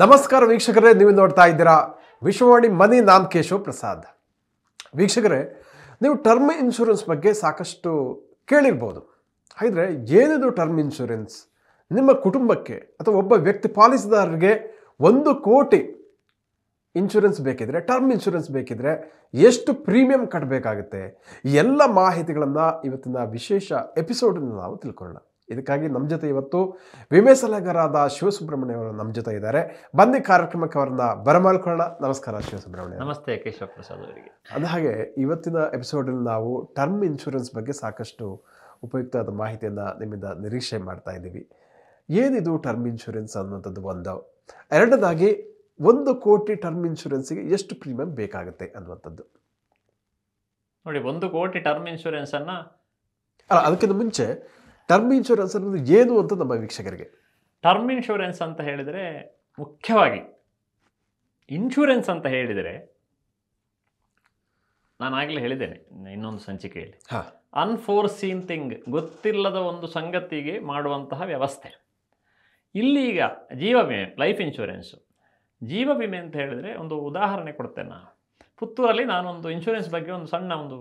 ನಮಸ್ಕಾರ ವೀಕ್ಷಕರೇ, ನೀವು ನೋಡ್ತಾ ಇದ್ದೀರಾ ವಿಶ್ವವಾಣಿ ಮನಿ. ನಾನು ಕೇಶವ್ ಪ್ರಸಾದ್. ವೀಕ್ಷಕರೇ, ನೀವು ಟರ್ಮ್ ಇನ್ಶೂರೆನ್ಸ್ ಬಗ್ಗೆ ಸಾಕಷ್ಟು ಕೇಳಿರ್ಬೋದು. ಹಾಗಿದ್ರೆ ಏನಿದು ಟರ್ಮ್ ಇನ್ಶೂರೆನ್ಸ್? ನಿಮ್ಮ ಕುಟುಂಬಕ್ಕೆ ಅಥವಾ ಒಬ್ಬ ವ್ಯಕ್ತಿ ಪಾಲಿಸಿದಾರರಿಗೆ 1 ಕೋಟಿ ಇನ್ಶೂರೆನ್ಸ್ ಬೇಕಿದ್ರೆ, ಟರ್ಮ್ ಇನ್ಶೂರೆನ್ಸ್ ಬೇಕಿದ್ರೆ ಎಷ್ಟು ಪ್ರೀಮಿಯಂ ಕಟ್ಟಬೇಕಾಗುತ್ತೆ? ಎಲ್ಲ ಮಾಹಿತಿಗಳನ್ನು ಇವತ್ತಿನ ವಿಶೇಷ ಎಪಿಸೋಡನ್ನು ನಾವು ತಿಳ್ಕೊಳ್ಳೋಣ. ಇದಕ್ಕಾಗಿ ನಮ್ಮ ಜೊತೆ ಇವತ್ತು ವಿಮೆ ಸಲಹೆಗಾರರಾದ ಶಿವಸುಬ್ರಹ್ಮಣ್ಯ ಅವರು ನಮ್ಮ ಜೊತೆ ಇದ್ದಾರೆ. ಬನ್ನಿ ಕಾರ್ಯಕ್ರಮಕ್ಕೆ ಅವರನ್ನ ಬರಮಾಡ್ಕೊಳ್ಳೋಣ. ನಮಸ್ಕಾರ ಶಿವಸುಬ್ರಹ್ಮಣ್ಯ. ನಮಸ್ತೆ ಕೇಶವ ಪ್ರಸಾದ್ ಅವರಿಗೆ. ಅಂದಹಾಗೆ ಇವತ್ತಿನ ಎಪಿಸೋಡಲ್ಲಿ ನಾವು ಟರ್ಮ್ ಇನ್ಶೂರೆನ್ಸ್ ಬಗ್ಗೆ ಸಾಕಷ್ಟು ಉಪಯುಕ್ತವಾದ ಮಾಹಿತಿಯನ್ನು ನಿಮ್ಮಿಂದ ನಿರೀಕ್ಷೆ ಮಾಡ್ತಾ ಇದ್ದೀವಿ. ಏನಿದು ಟರ್ಮ್ ಇನ್ಶೂರೆನ್ಸ್ ಅನ್ನುವಂಥದ್ದು ಒಂದು. ಎರಡನೇದಾಗಿ 1 ಕೋಟಿ ಟರ್ಮ್ ಇನ್ಶೂರೆನ್ಸಿಗೆ ಎಷ್ಟು ಪ್ರೀಮಿಯಂ ಬೇಕಾಗುತ್ತೆ ಅನ್ನುವಂಥದ್ದು. ನೋಡಿ, 1 ಕೋಟಿ ಟರ್ಮ್ ಇನ್ಶೂರೆನ್ಸ್ ಅನ್ನ ಅದಕ್ಕಿಂತ ಮುಂಚೆ ಟರ್ಮ್ ಇನ್ಶೂರೆನ್ಸ್ ಅನ್ನೋದು ಏನು ಅಂತ ನಮ್ಮ ವೀಕ್ಷಕರಿಗೆ. ಟರ್ಮ್ ಇನ್ಶೂರೆನ್ಸ್ ಅಂತ ಹೇಳಿದರೆ, ಮುಖ್ಯವಾಗಿ ಇನ್ಶೂರೆನ್ಸ್ ಅಂತ ಹೇಳಿದರೆ, ನಾನು ಆಗಲೇ ಹೇಳಿದ್ದೇನೆ ಇನ್ನೊಂದು ಸಂಚಿಕೆಯಲ್ಲಿ, ಅನ್ಫೋರ್ಸೀನ್ ಥಿಂಗ್, ಗೊತ್ತಿಲ್ಲದ ಒಂದು ಸಂಗತಿಗೆ ಮಾಡುವಂತಹ ವ್ಯವಸ್ಥೆ. ಇಲ್ಲೀಗ ಜೀವ ವಿಮೆ, ಲೈಫ್ ಇನ್ಶೂರೆನ್ಸು. ಜೀವ ವಿಮೆ ಅಂತ ಹೇಳಿದರೆ ಒಂದು ಉದಾಹರಣೆ ಕೊಡ್ತೇನೆ ನಾನು. ಪುತ್ತೂರಲ್ಲಿ ನಾನೊಂದು ಇನ್ಶೂರೆನ್ಸ್ ಬಗ್ಗೆ ಒಂದು ಸಣ್ಣ ಒಂದು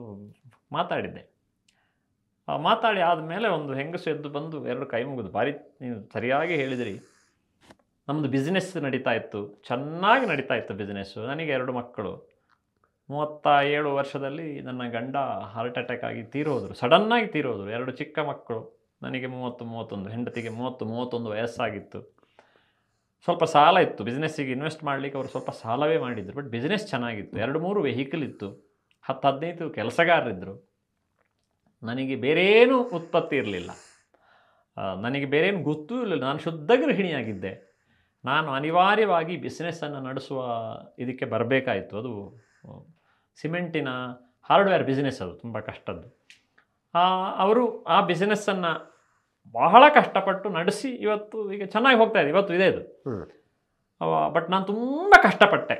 ಮಾತಾಡಿದ್ದೆ. ಮಾತಾಡಿ ಆದಮೇಲೆ ಒಂದು ಹೆಂಗಸು ಎದ್ದು ಬಂದು 2 ಕೈ ಮುಗಿದು, ಭಾರಿ ನೀವು ಸರಿಯಾಗಿ ಹೇಳಿದಿರಿ, ನಮ್ಮದು ಬಿಸ್ನೆಸ್ ನಡೀತಾ ಇತ್ತು, ಚೆನ್ನಾಗಿ ನಡೀತಾ ಇತ್ತು ಬಿಸ್ನೆಸ್ಸು. ನನಗೆ 2 ಮಕ್ಕಳು. 37 ವರ್ಷದಲ್ಲಿ ನನ್ನ ಗಂಡ ಹಾರ್ಟ್ ಅಟ್ಯಾಕ್ ಆಗಿ ತೀರೋದ್ರು, ಸಡನ್ನಾಗಿ ತೀರೋದ್ರು. 2 ಚಿಕ್ಕ ಮಕ್ಕಳು. ನನಗೆ 30-31, ಹೆಂಡತಿಗೆ 30-31 ವಯಸ್ಸಾಗಿತ್ತು. ಸ್ವಲ್ಪ ಸಾಲ ಇತ್ತು, ಬಿಸ್ನೆಸ್ಸಿಗೆ ಇನ್ವೆಸ್ಟ್ ಮಾಡಲಿಕ್ಕೆ ಅವರು ಸ್ವಲ್ಪ ಸಾಲವೇ ಮಾಡಿದ್ರು. ಬಟ್ ಬಿಸ್ನೆಸ್ ಚೆನ್ನಾಗಿತ್ತು. 2-3 ವೆಹಿಕಲ್ ಇತ್ತು, 10-15 ಕೆಲಸಗಾರರಿದ್ದರು. ನನಗೆ ಬೇರೇನೂ ಉತ್ಪತ್ತಿ ಇರಲಿಲ್ಲ, ನನಗೆ ಬೇರೇನು ಗೊತ್ತೂ ಇರಲಿಲ್ಲ. ನಾನು ಶುದ್ಧ ಗೃಹಿಣಿಯಾಗಿದ್ದೆ. ನಾನು ಅನಿವಾರ್ಯವಾಗಿ ಬಿಸ್ನೆಸ್ಸನ್ನು ನಡೆಸುವ ಇದಕ್ಕೆ ಬರಬೇಕಾಯಿತು. ಅದು ಸಿಮೆಂಟಿನ ಹಾರ್ಡ್ವೇರ್ ಬಿಸ್ನೆಸ್, ಅದು ತುಂಬ ಕಷ್ಟದ್ದು. ಅವರು ಆ ಬಿಸ್ನೆಸ್ಸನ್ನು ಬಹಳ ಕಷ್ಟಪಟ್ಟು ನಡೆಸಿ ಇವತ್ತು ಈಗ ಚೆನ್ನಾಗಿ ಹೋಗ್ತಾ ಇದೆ. ಇವತ್ತು ಇದೆ ಅದು. ಬಟ್ ನಾನು ತುಂಬ ಕಷ್ಟಪಟ್ಟೆ.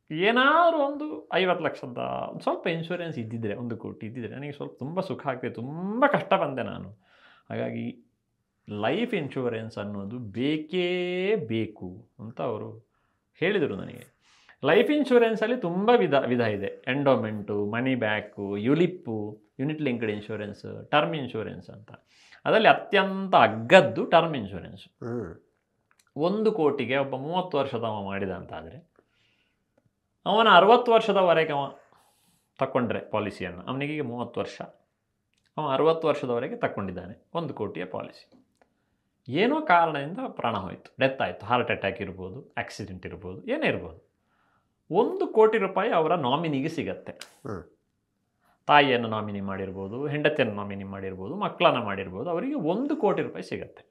ಏನಾದರೂ ಒಂದು 50 ಲಕ್ಷದ ಒಂದು ಸ್ವಲ್ಪ ಇನ್ಶೂರೆನ್ಸ್ ಇದ್ದಿದ್ದರೆ, 1 ಕೋಟಿ ಇದ್ದಿದ್ದರೆ ನನಗೆ ಸ್ವಲ್ಪ ತುಂಬ ಸುಖ ಆಗ್ತಿದೆ. ತುಂಬ ಕಷ್ಟ ಬಂದೆ ನಾನು. ಹಾಗಾಗಿ ಲೈಫ್ ಇನ್ಶೂರೆನ್ಸ್ ಅನ್ನೋದು ಬೇಕೇ ಬೇಕು ಅಂತ ಅವರು ಹೇಳಿದರು ನನಗೆ. ಲೈಫ್ ಇನ್ಶೂರೆನ್ಸಲ್ಲಿ ತುಂಬ ವಿಧ ಇದೆ. Endowment, money back, ULIP, unit linked insurance, term insurance ಅಂತ. ಅದರಲ್ಲಿ ಅತ್ಯಂತ ಅಗ್ಗದ್ದು ಟರ್ಮ್ ಇನ್ಶೂರೆನ್ಸು. 1 ಕೋಟಿಗೆ ಒಬ್ಬ 30 ವರ್ಷದವ ಮಾಡಿದ ಅಂತಾದರೆ, ಅವನ 60 ವರ್ಷದವರೆಗೆ ಅವ ತಗೊಂಡ್ರೆ ಪಾಲಿಸಿಯನ್ನು, ಅವನಿಗೆ 30 ವರ್ಷ, ಅವ 60 ವರ್ಷದವರೆಗೆ ತಗೊಂಡಿದ್ದಾನೆ 1 ಕೋಟಿಯ ಪಾಲಿಸಿ. ಏನೋ ಕಾರಣದಿಂದ ಪ್ರಾಣ ಹೋಯಿತು, ಡೆತ್ ಆಯಿತು. ಹಾರ್ಟ್ ಅಟ್ಯಾಕ್ ಇರ್ಬೋದು, ಆಕ್ಸಿಡೆಂಟ್ ಇರ್ಬೋದು, ಏನೇ ಇರ್ಬೋದು. 1 ಕೋಟಿ ರೂಪಾಯಿ ಅವರ ನಾಮಿನಿಗೆ ಸಿಗತ್ತೆ. ತಾಯಿಯನ್ನು ನಾಮಿನಿ ಮಾಡಿರ್ಬೋದು, ಹೆಂಡತಿಯನ್ನು ನಾಮಿನಿ ಮಾಡಿರ್ಬೋದು, ಮಕ್ಕಳನ್ನು ಮಾಡಿರ್ಬೋದು. ಅವರಿಗೆ 1 ಕೋಟಿ ರೂಪಾಯಿ ಸಿಗತ್ತೆ.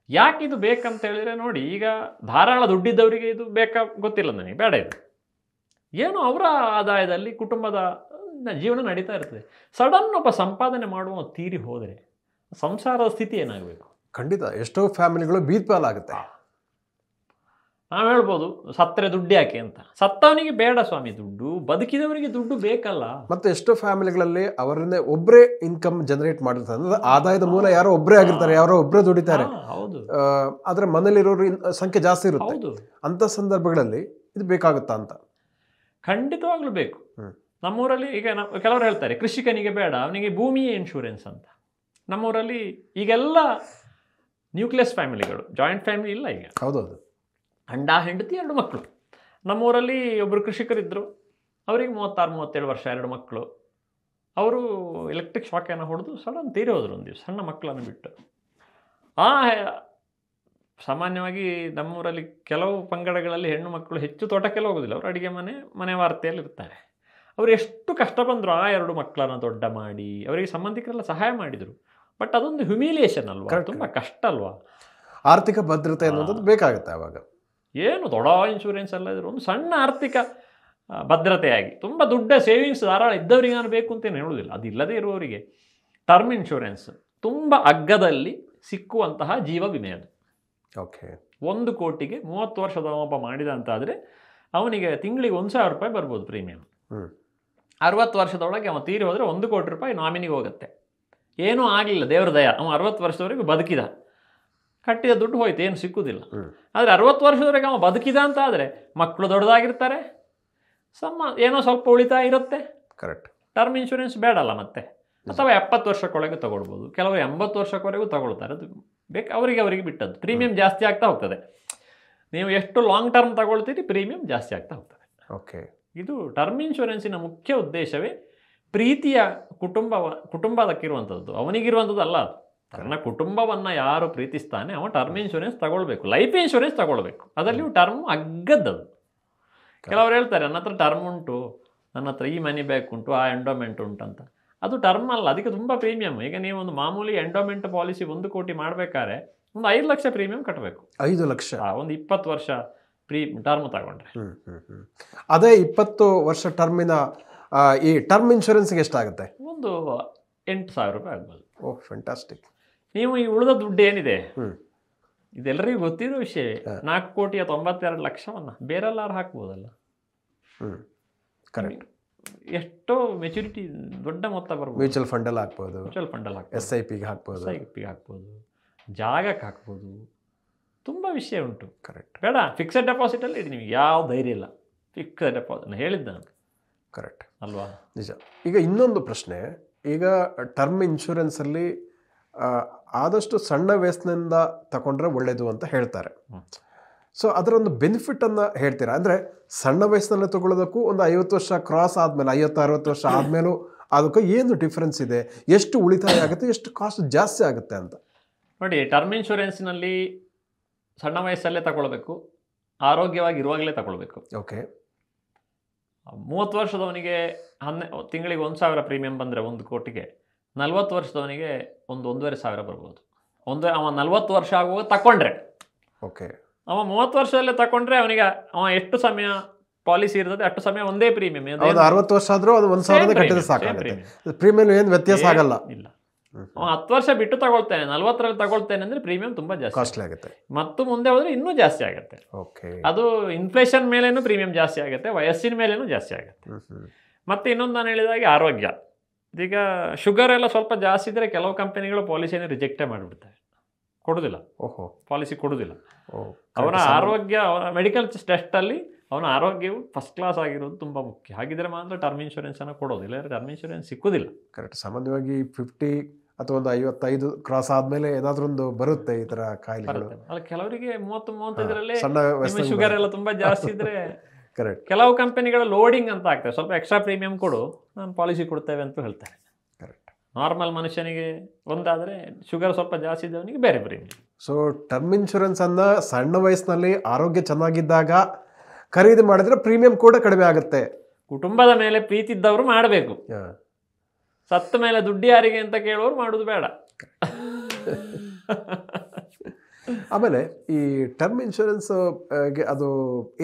ಯಾಕೆ ಇದು ಬೇಕಂತ ಹೇಳಿದರೆ, ನೋಡಿ, ಈಗ ಧಾರಾಳ ದುಡ್ಡಿದ್ದವರಿಗೆ ಇದು ಬೇಕಾ ಗೊತ್ತಿಲ್ಲ ನನಗೆ, ಬೇಡ ಇದು. ಏನೋ ಅವರ ಆದಾಯದಲ್ಲಿ ಕುಟುಂಬದ ಜೀವನ ನಡೀತಾ ಇರ್ತದೆ. ಸಡನ್ ಒಬ್ಬ ಸಂಪಾದನೆ ಮಾಡುವ ತೀರಿ ಹೋದರೆ ಸಂಸಾರದ ಸ್ಥಿತಿ ಏನಾಗಬೇಕು? ಖಂಡಿತ ಎಷ್ಟೋ ಫ್ಯಾಮಿಲಿಗಳು ಬೀದ್ಪಾಲಾಗುತ್ತೆ. ನಾವು ಹೇಳ್ಬೋದು, ಸತ್ತರೆ ದುಡ್ಡು ಯಾಕೆ ಅಂತ. ಸತ್ತವನಿಗೆ ಬೇಡ ಸ್ವಾಮಿ ದುಡ್ಡು, ಬದುಕಿದವರಿಗೆ ದುಡ್ಡು ಬೇಕಲ್ಲ. ಮತ್ತೆ ಎಷ್ಟೋ ಫ್ಯಾಮಿಲಿಗಳಲ್ಲಿ ಅವರನ್ನೇ ಒಬ್ಬರೇ ಇನ್ಕಮ್ ಜನರೇಟ್ ಮಾಡಿರ್ತಾರೆ. ಅಂದ್ರೆ ಆದಾಯದ ಮೂಲ ಯಾರೋ ಒಬ್ಬರೇ ಆಗಿರ್ತಾರೆ, ಯಾರೋ ಒಬ್ಬರೇ ದುಡಿತಾರೆ. ಹೌದು. ಆದ್ರೆ ಮನೇಲಿರೋರು ಸಂಖ್ಯೆ ಜಾಸ್ತಿ ಇರುತ್ತೆ. ಹೌದು. ಅಂತ ಸಂದರ್ಭಗಳಲ್ಲಿ ಇದು ಬೇಕಾಗುತ್ತಾ ಅಂತ? ಖಂಡಿತವಾಗ್ಲೂ ಬೇಕು. ನಮ್ಮೂರಲ್ಲಿ ಈಗ ಕೆಲವರು ಹೇಳ್ತಾರೆ, ಕೃಷಿಕನಿಗೆ ಬೇಡ, ಅವನಿಗೆ ಭೂಮಿಯೇ ಇನ್ಶೂರೆನ್ಸ್ ಅಂತ. ನಮ್ಮೂರಲ್ಲಿ ಈಗೆಲ್ಲ ನ್ಯೂಕ್ಲಿಯಸ್ ಫ್ಯಾಮಿಲಿಗಳು, ಜಾಯಿಂಟ್ ಫ್ಯಾಮಿಲಿ ಇಲ್ಲ ಈಗ. ಹೌದೌದು. ಗಂಡ ಹೆಂಡತಿ 2 ಮಕ್ಕಳು. ನಮ್ಮೂರಲ್ಲಿ ಒಬ್ಬರು ಕೃಷಿಕರಿದ್ದರು, ಅವರಿಗೆ 36-37 ವರ್ಷ, 2 ಮಕ್ಕಳು. ಅವರು ಎಲೆಕ್ಟ್ರಿಕ್ ಶಾಕನ್ನು ಹೊಡೆದು ಸಡನ್ ತೀರಿ ಹೋದರು ಒಂದು ದಿವಸ, ಸಣ್ಣ ಮಕ್ಕಳನ್ನು ಬಿಟ್ಟು. ಸಾಮಾನ್ಯವಾಗಿ ನಮ್ಮೂರಲ್ಲಿ ಕೆಲವು ಪಂಗಡಗಳಲ್ಲಿ ಹೆಣ್ಣು ಮಕ್ಕಳು ಹೆಚ್ಚು ತೋಟಕ್ಕೆಲ್ಲ ಹೋಗೋದಿಲ್ಲ, ಅವರು ಅಡುಗೆ ಮನೆ ವಾರ್ತೆಯಲ್ಲಿ ಇರ್ತಾರೆ. ಅವರು ಎಷ್ಟು ಕಷ್ಟ ಬಂದರು ಆ 2 ಮಕ್ಕಳನ್ನು ದೊಡ್ಡ ಮಾಡಿ, ಅವರಿಗೆ ಸಂಬಂಧಿಕರೆಲ್ಲ ಸಹಾಯ ಮಾಡಿದರು. ಬಟ್ ಅದೊಂದು ಹ್ಯುಮಿಲಿಯೇಷನ್ ಅಲ್ವಾ, ತುಂಬ ಕಷ್ಟ ಅಲ್ವಾ. ಆರ್ಥಿಕ ಭದ್ರತೆ ಅನ್ನೋದು ಬೇಕಾಗುತ್ತೆ ಆವಾಗ. ಏನು ದೊಡ್ಡ ಇನ್ಶೂರೆನ್ಸ್ ಎಲ್ಲ ಇದ್ರು ಒಂದು ಸಣ್ಣ ಆರ್ಥಿಕ ಭದ್ರತೆಯಾಗಿ, ತುಂಬ ದೊಡ್ಡ ಸೇವಿಂಗ್ಸ್ ಧಾರಾಳ ಇದ್ದವರಿಗೆ ನಾನು ಬೇಕು ಅಂತೇನು ಹೇಳುವುದಿಲ್ಲ. ಅದಿಲ್ಲದೆ ಇರುವವರಿಗೆ ಟರ್ಮ್ ಇನ್ಶೂರೆನ್ಸ್ ತುಂಬ ಅಗ್ಗದಲ್ಲಿ ಸಿಕ್ಕುವಂತಹ ಜೀವ ವಿಮೆ ಅದು. ಓಕೆ. 1 ಕೋಟಿಗೆ 30 ವರ್ಷದ ಒಬ್ಬ ಮಾಡಿದ ಅಂತಾದರೆ ಅವನಿಗೆ ತಿಂಗಳಿಗೆ 1,000 ರೂಪಾಯಿ ಬರ್ಬೋದು ಪ್ರೀಮಿಯಂ. 60 ವರ್ಷದೊಳಗೆ ಅವ ತೀರಿ ಹೋದರೆ 1 ಕೋಟಿ ರೂಪಾಯಿ ನಾಮಿನಿಗೆ ಹೋಗುತ್ತೆ. ಏನೂ ಆಗಲಿಲ್ಲ, ದೇವ್ರ ದಯ, ಅವ 60 ವರ್ಷದವರೆಗೂ ಬದುಕಿದ. ಕಟ್ಟಿದ ದುಡ್ಡು ಹೋಯ್ತು, ಏನು ಸಿಕ್ಕುದಿಲ್ಲ. ಆದರೆ 60 ವರ್ಷದವರೆಗೆ ಅವ ಬದುಕಿದ ಅಂತ ಆದರೆ ಮಕ್ಕಳು ದೊಡ್ಡದಾಗಿರ್ತಾರೆ, ಏನೋ ಸ್ವಲ್ಪ ಉಳಿತಾಯ ಇರುತ್ತೆ. ಕರೆಕ್ಟ್. ಟರ್ಮ್ ಇನ್ಶೂರೆನ್ಸ್ ಬೇಡಲ್ಲ ಮತ್ತೆ. ಅಥವಾ 70 ವರ್ಷಕ್ಕೊಳಗೆ ತಗೊಳ್ಬೋದು, ಕೆಲವರು 80 ವರ್ಷಕ್ಕೊರೆಗೂ ತಗೊಳ್ತಾರೆ. ಅದು ಬೇಕು ಅವರಿಗೆ ಬಿಟ್ಟದ್ದು. ಪ್ರೀಮಿಯಂ ಜಾಸ್ತಿ ಆಗ್ತಾ ಹೋಗ್ತದೆ. ನೀವು ಎಷ್ಟು ಲಾಂಗ್ ಟರ್ಮ್ ತಗೊಳ್ತೀರಿ ಪ್ರೀಮಿಯಂ ಜಾಸ್ತಿ ಆಗ್ತಾ ಹೋಗ್ತದೆ. ಓಕೆ. ಇದು ಟರ್ಮ್ ಇನ್ಶೂರೆನ್ಸಿನ ಮುಖ್ಯ ಉದ್ದೇಶವೇ ಪ್ರೀತಿಯ ಕುಟುಂಬದಕ್ಕಿರುವಂಥದ್ದು, ಅವನಿಗಿರುವಂಥದ್ದು ಅಲ್ಲ. ತನ್ನ ಕುಟುಂಬವನ್ನು ಯಾರು ಪ್ರೀತಿಸ್ತಾನೆ ಅವನು ಟರ್ಮ್ ಇನ್ಶೂರೆನ್ಸ್ ತಗೊಳ್ಬೇಕು, ಲೈಫ್ ಇನ್ಶೂರೆನ್ಸ್ ತಗೊಳ್ಬೇಕು. ಅದರಲ್ಲಿಯೂ ಟರ್ಮ್ ಅಗ್ಗದ್ದದು. ಕೆಲವರು ಹೇಳ್ತಾರೆ ನನ್ನ ಹತ್ರ ಟರ್ಮ್ ಉಂಟು, ನನ್ನ ಹತ್ರ ಈ ಮನಿ ಬ್ಯಾಕ್ ಉಂಟು, ಆ ಎಂಡೋಮೆಂಟ್ ಉಂಟಂತ. ಅದು ಟರ್ಮ್ ಅಲ್ಲ, ಅದಕ್ಕೆ ತುಂಬ ಪ್ರೀಮಿಯಮ್. ಈಗ ನೀವು ಒಂದು ಮಾಮೂಲಿ ಎಂಡೋಮೆಂಟ್ ಪಾಲಿಸಿ 1 ಕೋಟಿ ಮಾಡಬೇಕಾದ್ರೆ ಒಂದು 5 ಲಕ್ಷ ಪ್ರೀಮಿಯಂ ಕಟ್ಟಬೇಕು. 5 ಲಕ್ಷ ಒಂದು 20 ವರ್ಷ ಟರ್ಮ್ ತಗೊಂಡ್ರೆ. ಅದೇ 20 ವರ್ಷ ಟರ್ಮಿನ ಈ ಟರ್ಮ್ ಇನ್ಶೂರೆನ್ಸ್ಗೆ ಎಷ್ಟಾಗುತ್ತೆ? ಒಂದು 8,000 ರೂಪಾಯಿ ಆಗ್ಬೋದು. ಓಹ್, ಫ್ಯಾಂಟಾಸ್ಟಿಕ್. ನೀವು ಈ ಉಳಿದ ದುಡ್ಡು ಏನಿದೆ ಇದೆಲ್ಲರಿಗೂ ಗೊತ್ತಿರೋ ವಿಷಯ. 4,92,00,000 ಬೇರೆಲ್ಲಾರು ಹಾಕ್ಬೋದಲ್ಲ. ಕರೆಕ್ಟ್. ಎಷ್ಟೋ ಮೆಚುರಿಟಿ ದೊಡ್ಡ ಮೊತ್ತ ಬರ್ಬೋದು. ಮ್ಯೂಚುವಲ್ ಫಂಡಲ್ಲಿ ಹಾಕ್ಬೋದು, SIPಗೆ ಹಾಕ್ಬೋದು, ಜಾಗಕ್ಕೆ ಹಾಕ್ಬೋದು. ತುಂಬ ವಿಷಯ ಉಂಟು. ಕರೆಕ್ಟ್. ಬೇಡ ಫಿಕ್ಸೆಡ್ ಡೆಪಾಸಿಟಲ್ಲಿ ಇಡಿ, ನಿಮಗೆ ಯಾವ ಧೈರ್ಯ ಇಲ್ಲ. ಫಿಕ್ಸೆಡ್ ಡೆಪಾಸಿಟ್ ಹೇಳಿದ್ದ ನಾನು. ಕರೆಕ್ಟ್ ಅಲ್ವಾ? ನಿಜ. ಈಗ ಇನ್ನೊಂದು ಪ್ರಶ್ನೆ, ಈಗ ಟರ್ಮ್ ಇನ್ಶೂರೆನ್ಸಲ್ಲಿ ಆದಷ್ಟು ಸಣ್ಣ ವಯಸ್ಸಿನಿಂದ ತಗೊಂಡ್ರೆ ಒಳ್ಳೆಯದು ಅಂತ ಹೇಳ್ತಾರೆ. ಸೊ ಅದರೊಂದು ಬೆನಿಫಿಟನ್ನು ಹೇಳ್ತೀರಾ? ಅಂದರೆ ಸಣ್ಣ ವಯಸ್ಸಿನಲ್ಲಿ ತಗೊಳ್ಳೋದಕ್ಕೂ ಒಂದು 50 ವರ್ಷ ಕ್ರಾಸ್ ಆದಮೇಲೆ 50-60 ವರ್ಷ ಆದಮೇಲೂ ಅದಕ್ಕೆ ಏನು ಡಿಫ್ರೆನ್ಸ್ ಇದೆ? ಎಷ್ಟು ಉಳಿತಾಯ ಆಗುತ್ತೆ, ಎಷ್ಟು ಕಾಸ್ಟ್ ಜಾಸ್ತಿ ಆಗುತ್ತೆ ಅಂತ? ನೋಡಿ, ಟರ್ಮ್ ಇನ್ಶೂರೆನ್ಸ್ನಲ್ಲಿ ಸಣ್ಣ ವಯಸ್ಸಲ್ಲೇ ತಗೊಳ್ಬೇಕು, ಆರೋಗ್ಯವಾಗಿರುವಾಗಲೇ ತಗೊಳ್ಬೇಕು. ಓಕೆ. 30 ವರ್ಷದವನಿಗೆ ತಿಂಗಳಿಗೆ 1,000 ಪ್ರೀಮಿಯಂ ಬಂದರೆ 1 ಕೋಟಿಗೆ, 40 ವರ್ಷದವನಿಗೆ ಒಂದು 1,500 ಬರ್ಬೋದು. ಅವ 40 ವರ್ಷ ಆಗುವಾಗ ತಗೊಂಡ್ರೆ, ಓಕೆ, ಅವ 30 ವರ್ಷದಲ್ಲೇ ತಗೊಂಡ್ರೆ ಅವ ಎಷ್ಟು ಸಮಯ ಪಾಲಿಸಿ ಇರ್ತದೆ ಅಷ್ಟು ಸಮಯ ಒಂದೇ ಪ್ರೀಮಿಯಂ. 60 ವರ್ಷ ಆದರೂ ಅದು 1,000 ಕಟ್ಟಿದ್ರೆ ಸಾಕಾಗುತ್ತೆ, ಪ್ರೀಮಿಯಂ ಏನು ವ್ಯತ್ಯಾಸ ಆಗಲ್ಲ. ಇಲ್ಲ, ಅವ 10 ವರ್ಷ ಬಿಟ್ಟು ತಗೊಳ್ತೇನೆ, 40ರಲ್ಲಿ ತಗೊಳ್ತೇನೆ ಅಂದರೆ ಪ್ರೀಮಿಯಂ ತುಂಬ ಜಾಸ್ತಿ ಕಾಸ್ಟ್ಲಿ ಆಗುತ್ತೆ. ಮತ್ತು ಮುಂದೆ ಹೋದರೆ ಇನ್ನೂ ಜಾಸ್ತಿ ಆಗುತ್ತೆ. ಓಕೆ. ಅದು ಇನ್ಫ್ಲೇಷನ್ ಮೇಲೇನೂ ಪ್ರೀಮಿಯಂ ಜಾಸ್ತಿ ಆಗುತ್ತೆ, ವಯಸ್ಸಿನ ಮೇಲೇನೂ ಜಾಸ್ತಿ ಆಗುತ್ತೆ. ಮತ್ತು ಇನ್ನೊಂದು ನಾನು ಹೇಳಿದಾಗೆ ಆರೋಗ್ಯ. ಈಗ ಶುಗರ್ ಎಲ್ಲ ಸ್ವಲ್ಪ ಜಾಸ್ತಿ ಇದ್ದರೆ ಕೆಲವು ಕಂಪನಿಗಳು ಪಾಲಿಸಿಯನ್ನು ರಿಜೆಕ್ಟೇ ಮಾಡಿಬಿಡ್ತಾರೆ, ಕೊಡೋದಿಲ್ಲ. ಪಾಲಿಸಿ ಕೊಡೋದಿಲ್ಲ. ಅವರ ಆರೋಗ್ಯ, ಅವರ ಮೆಡಿಕಲ್ ಟೆಸ್ಟಲ್ಲಿ ಅವನ ಆರೋಗ್ಯವು ಫಸ್ಟ್ ಕ್ಲಾಸ್ ಆಗಿರೋದು ತುಂಬ ಮುಖ್ಯ. ಹಾಗಿದ್ರೆ ಮಾತ್ರ ಟರ್ಮ್ ಇನ್ಶೂರೆನ್ಸನ್ನು ಕೊಡೋದಿಲ್ಲ, ಟರ್ಮ್ ಇನ್ಶೂರೆನ್ಸ್ ಸಿಕ್ಕೋದಿಲ್ಲ. ಕರೆಕ್ಟ್. ಸಾಮಾನ್ಯವಾಗಿ 50 ಅಥವಾ ಒಂದು 55 ಕ್ರಾಸ್ ಆದಮೇಲೆ ಏನಾದರೂ ಒಂದು ಬರುತ್ತೆ ಈ ಥರ ಕಾಯಿಲೆಗಳು. ಅಲ್ಲ, ಕೆಲವರಿಗೆ 30-35 ಶುಗರ್ ಎಲ್ಲ ತುಂಬ ಜಾಸ್ತಿ ಇದ್ದರೆ ಕರೆಕ್ಟ್, ಕೆಲವು ಕಂಪನಿಗಳ ಲೋಡಿಂಗ್ ಅಂತ ಆಗ್ತದೆ, ಸ್ವಲ್ಪ ಎಕ್ಸ್ಟ್ರಾ ಪ್ರೀಮಿಯಂ ಕೊಡು, ನಾನು ಪಾಲಿಸಿ ಕೊಡ್ತೇವೆ ಅಂತ ಹೇಳ್ತಾರೆ. ಕರೆಕ್ಟ್. ನಾರ್ಮಲ್ ಮನುಷ್ಯನಿಗೆ ಒಂದಾದರೆ, ಶುಗರ್ ಸ್ವಲ್ಪ ಜಾಸ್ತಿ ಇದ್ದವನಿಗೆ ಬೇರೆ ಪ್ರೀಮಿಯಂ. ಸೊ ಟರ್ಮ್ ಇನ್ಶೂರೆನ್ಸನ್ನು ಸಣ್ಣ ವಯಸ್ಸಿನಲ್ಲಿ ಆರೋಗ್ಯ ಚೆನ್ನಾಗಿದ್ದಾಗ ಖರೀದಿ ಮಾಡಿದ್ರೆ ಪ್ರೀಮಿಯಂ ಕೂಡ ಕಡಿಮೆ ಆಗುತ್ತೆ. ಕುಟುಂಬದ ಮೇಲೆ ಪ್ರೀತಿ ಇದ್ದವರು ಮಾಡಬೇಕು. ಸತ್ತ ಮೇಲೆ ದುಡ್ಡು ಯಾರಿಗೆ ಅಂತ ಕೇಳೋರು ಮಾಡೋದು ಬೇಡ. ಆಮೇಲೆ ಈ ಟರ್ಮ್ ಇನ್ಶೂರೆನ್ಸ್ ಅದು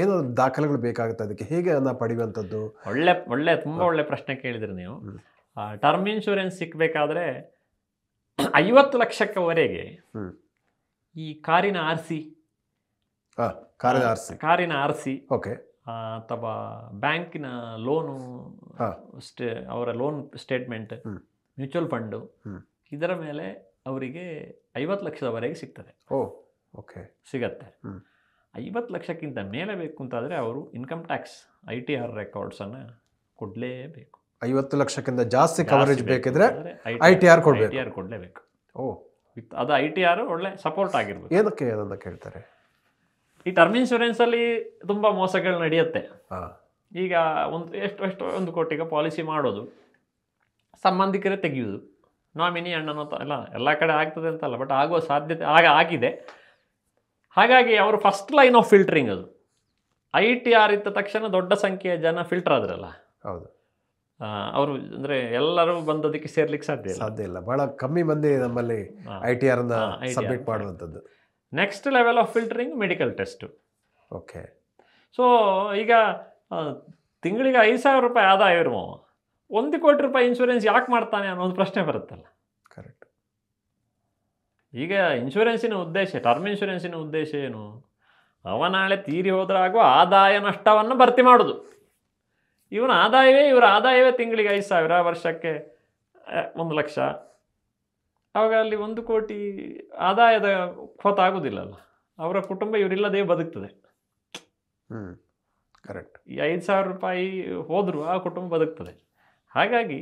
ಏನಾದ್ರು ದಾಖಲೆಗಳು ಬೇಕಾಗುತ್ತೆ, ಅದಕ್ಕೆ ಹೇಗೆ ಅದನ್ನ ಪಡೆಯುವಂಥದ್ದು? ತುಂಬ ಒಳ್ಳೆ ಪ್ರಶ್ನೆ ಕೇಳಿದ್ರಿ ನೀವು. ಟರ್ಮ್ ಇನ್ಶೂರೆನ್ಸ್ ಸಿಕ್ಕಬೇಕಾದ್ರೆ 50 ಲಕ್ಷಕ್ಕವರೆಗೆ ಈ ಕಾರಿನ RC, ಓಕೆ, ಅಥವಾ ಬ್ಯಾಂಕಿನ ಲೋನು, ಅವರ ಲೋನ್ ಸ್ಟೇಟ್ಮೆಂಟ್, ಮ್ಯೂಚುವಲ್ ಫಂಡು, ಇದರ ಮೇಲೆ ಅವರಿಗೆ 50 ಲಕ್ಷದವರೆಗೆ ಸಿಗ್ತದೆ. ಸಿಗತ್ತೆ. 50 ಲಕ್ಷಕ್ಕಿಂತ ಮೇಲೆ ಬೇಕು ಅಂತಾದರೆ ಅವರು ಇನ್ಕಮ್ ಟ್ಯಾಕ್ಸ್ ITR ರೆಕಾರ್ಡ್ಸನ್ನು ಕೊಡಲೇಬೇಕು. 50 ಲಕ್ಷಕ್ಕಿಂತ ಜಾಸ್ತಿ ಕವರೇಜ್ ಬೇಕಿದ್ರೆ ITR ಕೊಡಲೇಬೇಕು. ಅದು ITR ಒಳ್ಳೆ ಸಪೋರ್ಟ್ ಆಗಿರ್ಬೇಕು. ಏನಕ್ಕೆ ಅಂತ ಕೇಳ್ತಾರೆ. ಈ ಟರ್ಮ್ ಇನ್ಶೂರೆನ್ಸಲ್ಲಿ ತುಂಬ ಮೋಸಗಳು ನಡೆಯುತ್ತೆ. ಈಗ ಒಂದು ಕೋಟಿಗೆ ಪಾಲಿಸಿ ಮಾಡೋದು, ಸಂಬಂಧಿಕರೇ ತೆಗೆಯುವುದು, ನಾಮಿನಿ ಅಣ್ಣನೋ ಎಲ್ಲ ಕಡೆ ಆಗ್ತದೆ ಅಂತಲ್ಲ, ಬಟ್ ಆಗುವ ಸಾಧ್ಯತೆ ಆಗಿದೆ. ಹಾಗಾಗಿ ಅವರು ಫಸ್ಟ್ ಲೈನ್ ಆಫ್ ಫಿಲ್ಟರಿಂಗ್ ಅದು. ITR ಇದ್ದ ತಕ್ಷಣ ದೊಡ್ಡ ಸಂಖ್ಯೆಯ ಜನ ಫಿಲ್ಟರ್ ಆದ್ರಲ್ಲ, ಹೌದು, ಅವರು ಅಂದರೆ ಎಲ್ಲರೂ ಬಂದದಕ್ಕೆ ಸೇರ್ಲಿಕ್ಕೆ ಸಾಧ್ಯ ಇಲ್ಲ. ಬಹಳ ಕಮ್ಮಿ ಮಂದಿ ನಮ್ಮಲ್ಲಿ ITR ಸಬ್ಮಿಟ್ ಮಾಡುವಂಥದ್ದು. Next level of filtering medical test. Okay. So ಈಗ ತಿಂಗಳಿಗೆ 5,000 ರೂಪಾಯಿ ಆದಾಯ ಇರುವ 1 ಕೋಟಿ ರೂಪಾಯಿ ಇನ್ಶೂರೆನ್ಸ್ ಯಾಕೆ ಮಾಡ್ತಾನೆ ಅನ್ನೋ ಒಂದು ಪ್ರಶ್ನೆ ಬರುತ್ತಲ್ಲ. ಕರೆಕ್ಟ್. ಈಗ ಇನ್ಶೂರೆನ್ಸಿನ ಉದ್ದೇಶ, ಟರ್ಮ್ ಇನ್ಶೂರೆನ್ಸಿನ ಉದ್ದೇಶ ಏನು? ಅವ ನಾಳೆ ತೀರಿ ಹೋದ್ರಾಗುವ ಆದಾಯ ನಷ್ಟವನ್ನು ಭರ್ತಿ ಮಾಡೋದು. ಇವರ ಆದಾಯವೇ ತಿಂಗಳಿಗೆ 5,000, ವರ್ಷಕ್ಕೆ 1 ಲಕ್ಷ, ಆವಾಗ ಅಲ್ಲಿ 1 ಕೋಟಿ ಆದಾಯದ ಹೊತ್ತಾಗೋದಿಲ್ಲಲ್ಲ, ಅವರ ಕುಟುಂಬ ಇವರಿಲ್ಲದೆ ಬದುಕ್ತದೆ. ಕರೆಕ್ಟ್. ಈ 5,000 ರೂಪಾಯಿ ಹೋದರೂ ಆ ಕುಟುಂಬ ಬದುಕ್ತದೆ. ಹಾಗಾಗಿ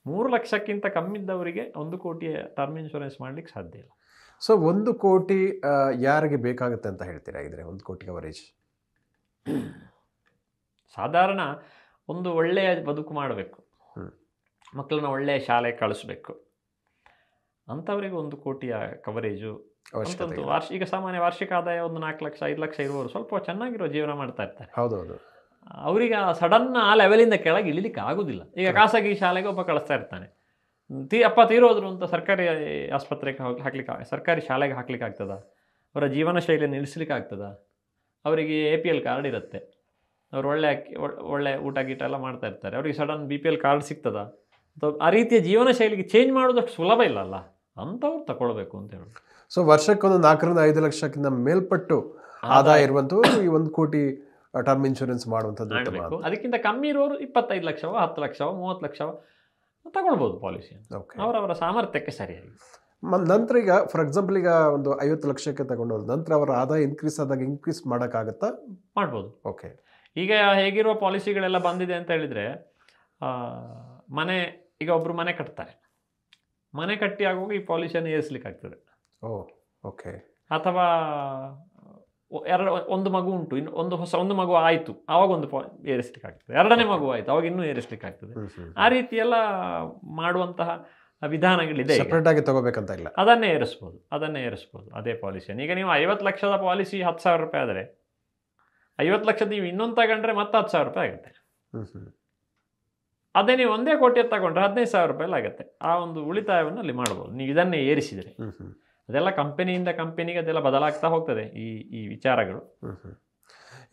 3 ಲಕ್ಷಕ್ಕಿಂತ ಕಮ್ಮಿದ್ದವರಿಗೆ 1 ಕೋಟಿಯ ಟರ್ಮ್ ಇನ್ಶೂರೆನ್ಸ್ ಮಾಡಲಿಕ್ಕೆ ಸಾಧ್ಯ ಇಲ್ಲ. ಸೊ 1 ಕೋಟಿ ಯಾರಿಗೆ ಬೇಕಾಗುತ್ತೆ ಅಂತ ಹೇಳ್ತೀರಾ ಇದ್ರೆ 1 ಕೋಟಿ ಕವರೇಜ್? ಸಾಧಾರಣ ಒಂದು ಒಳ್ಳೆಯ ಬದುಕು ಮಾಡಬೇಕು, ಮಕ್ಕಳನ್ನ ಒಳ್ಳೆಯ ಶಾಲೆಗೆ ಕಳಿಸ್ಬೇಕು ಅಂಥವ್ರಿಗೆ 1 ಕೋಟಿಯ ಕವರೇಜು ಅಂತಂದು. ಈಗ ಸಾಮಾನ್ಯ ವಾರ್ಷಿಕ ಆದಾಯ ಒಂದು 4 ಲಕ್ಷ 5 ಲಕ್ಷ ಇರುವವರು ಸ್ವಲ್ಪ ಚೆನ್ನಾಗಿರೋ ಜೀವನ ಮಾಡ್ತಾ ಇರ್ತಾರೆ. ಹೌದೌದು. ಅವರಿಗೆ ಸಡನ್ ಆ ಲೆವೆಲಿಂದ ಕೆಳಗೆ ಇಳಿಲಿಕ್ಕೆ ಆಗೋದಿಲ್ಲ. ಈಗ ಖಾಸಗಿ ಶಾಲೆಗೆ ಒಬ್ಬ ಕಳಿಸ್ತಾ ಇರ್ತಾನೆ, ಅಪ್ಪ ತೀರೋದ್ರು ಅಂತ ಸರ್ಕಾರಿ ಆಸ್ಪತ್ರೆಗೆ ಹಾಕ್ಲಿಕ್ಕೆ, ಸರ್ಕಾರಿ ಶಾಲೆಗೆ ಹಾಕ್ಲಿಕ್ಕೆ ಆಗ್ತದ? ಅವರ ಜೀವನ ಶೈಲಿಯನ್ನು ನಿಲ್ಲಿಸ್ಲಿಕ್ಕೆ ಆಗ್ತದ? ಅವರಿಗೆ APL ಕಾರ್ಡ್ ಇರುತ್ತೆ, ಅವ್ರು ಒಳ್ಳೆ ಊಟ ಗೀಟ ಎಲ್ಲ ಮಾಡ್ತಾ ಇರ್ತಾರೆ, ಅವ್ರಿಗೆ ಸಡನ್ BPL ಕಾರ್ಡ್ ಸಿಗ್ತದ? ಅಥವಾ ಆ ರೀತಿಯ ಜೀವನ ಶೈಲಿಗೆ ಚೇಂಜ್ ಮಾಡೋದಷ್ಟು ಸುಲಭ ಇಲ್ಲ ಅಲ್ಲ, ಅಂಥವ್ರು ತಗೊಳ್ಬೇಕು ಅಂತ ಹೇಳಿ. ಸೊ ವರ್ಷಕ್ಕೊಂದು 4 ರಿಂದ 5 ಲಕ್ಷಕ್ಕಿಂತ ಮೇಲ್ಪಟ್ಟು ಆದಾಯ ಇರುವಂಥವ್ರು ಈ 1 ಕೋಟಿ ಟರ್ಮ್ ಇನ್ಶೂರೆನ್ಸ್ ಮಾಡುವಂಥದ್ದು. ಅದಕ್ಕಿಂತ ಕಮ್ಮಿ ಇರೋರು 25 ಲಕ್ಷವೋ 10 ಲಕ್ಷವೋ 30 ಲಕ್ಷವೋ ತಗೊಳ್ಬೋದು ಪಾಲಿಸಿಯನ್ನು, ಅವರವರ ಸಾಮರ್ಥ್ಯಕ್ಕೆ ಸರಿಯಾಗಿ. ನಂತರ ಈಗ ಫಾರ್ ಎಕ್ಸಾಂಪಲ್ ಈಗ ಒಂದು 50 ಲಕ್ಷಕ್ಕೆ ತಗೊಂಡೋದು ನಂತರ ಅವರ ಆದಾಯ ಇನ್ಕ್ರೀಸ್ ಆದಾಗ ಇನ್ಕ್ರೀಸ್ ಮಾಡೋಕ್ಕಾಗತ್ತಾ? ಮಾಡ್ಬೋದು. ಓಕೆ. ಈಗ ಹೇಗಿರುವ ಪಾಲಿಸಿಗಳೆಲ್ಲ ಬಂದಿದೆ ಅಂತ ಹೇಳಿದರೆ, ಈಗ ಒಬ್ಬರು ಮನೆ ಕಟ್ತಾರೆ, ಮನೆ ಕಟ್ಟಿ ಆಗುವಾಗ ಈ ಪಾಲಿಸಿಯನ್ನು ಏರಿಸ್ಲಿಕ್ಕೆ ಆಗ್ತದೆ. ಓಕೆ. ಅಥವಾ ಒಂದು ಮಗು ಉಂಟು, ಒಂದು ಮಗು ಆಯಿತು, ಆವಾಗ ಒಂದು ಏರಿಸ್ಲಿಕ್ಕೆ ಆಗ್ತದೆ. 2ನೇ ಮಗು ಆಯಿತು, ಅವಾಗ ಇನ್ನೂ ಏರಿಸ್ಲಿಕ್ಕೆ ಆಗ್ತದೆ. ಆ ರೀತಿಯೆಲ್ಲ ಮಾಡುವಂತಹ ವಿಧಾನಗಳಿದೆ. ಸೆಪರೇಟ್ ಆಗಿ ತಗೋಬೇಕಂತ ಇಲ್ಲ, ಅದನ್ನೇ ಏರಿಸ್ಬೋದು ಅದೇ ಪಾಲಿಸಿಯನ್ನು. ಈಗ ನೀವು 50 ಲಕ್ಷದ ಪಾಲಿಸಿ 10,000 ರೂಪಾಯಿ ಆದರೆ 50 ಲಕ್ಷದ ನೀವು ಇನ್ನೊಂದು ತಗೊಂಡ್ರೆ ಮತ್ತೆ 10,000 ರೂಪಾಯಿ ಆಗುತ್ತೆ. ಅದೇ ನೀವು 1 ಕೋಟಿ ತಗೊಂಡ್ರೆ 15,000 ರೂಪಾಯಿ ಆಗುತ್ತೆ. ಆ ಒಂದು ಉಳಿತಾಯವನ್ನು ಅಲ್ಲಿ ಮಾಡ್ಬೋದು ನೀವು ಇದನ್ನೇ ಏರಿಸಿದರೆ. ಅದೆಲ್ಲ ಕಂಪನಿಯಿಂದ ಕಂಪನಿಗೆ ಅದೆಲ್ಲ ಬದಲಾಗ್ತಾ ಹೋಗ್ತದೆ ಈ ವಿಚಾರಗಳು.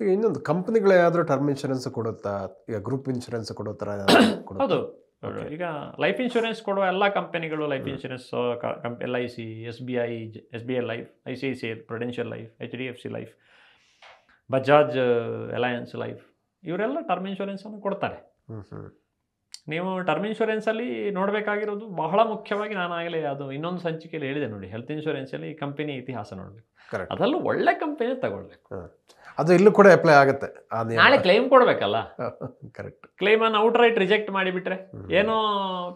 ಈಗ ಇನ್ನೊಂದು ಕಂಪನಿಗಳು ಯಾವ್ದಾದ್ರು ಟರ್ಮ್ ಇನ್ಶೂರೆನ್ಸ್ ಕೊಡುತ್ತಾ? ಈಗ ಗ್ರೂಪ್ ಇನ್ಶೂರೆನ್ಸ್ ಕೊಡೋ ಥರ? ಹೌದು. ಈಗ ಲೈಫ್ ಇನ್ಶೂರೆನ್ಸ್ ಕೊಡುವ ಎಲ್ಲ ಕಂಪನಿಗಳು life insurance, LIC, SBI life, ICICI Prudential life, HDFC life, Bajaj alliance life, ಇವರೆಲ್ಲ ಟರ್ಮ್ ಇನ್ಶೂರೆನ್ಸನ್ನು ಕೊಡ್ತಾರೆ. ನೀವು ಟರ್ಮ್ ಇನ್ಶೂರೆನ್ಸಲ್ಲಿ ನೋಡಬೇಕಾಗಿರೋದು ಬಹಳ ಮುಖ್ಯವಾಗಿ, ನಾನು ಆಗಲೇ ಅದು ಇನ್ನೊಂದು ಸಂಚಿಕೆಯಲ್ಲಿ ಹೇಳಿದೆ ನೋಡಿ, ಹೆಲ್ತ್ ಇನ್ಶೂರೆನ್ಸಲ್ಲಿ ಕಂಪನಿ ಇತಿಹಾಸ ನೋಡಬೇಕು. ಅದರಲ್ಲೂ ಒಳ್ಳೆ ಕಂಪನಿ ತಗೊಳ್ಬೇಕು. ಅದು ಇಲ್ಲೂ ಕೂಡ ಅಪ್ಲೈ ಆಗುತ್ತೆ. ನಾಳೆ ಕ್ಲೈಮ್ ಕೊಡಬೇಕಲ್ಲ. ಕರೆಕ್ಟ್. ಕ್ಲೈಮನ್ನು ಔಟ್ರೈಟ್ ರಿಜೆಕ್ಟ್ ಮಾಡಿಬಿಟ್ರೆ ಏನೋ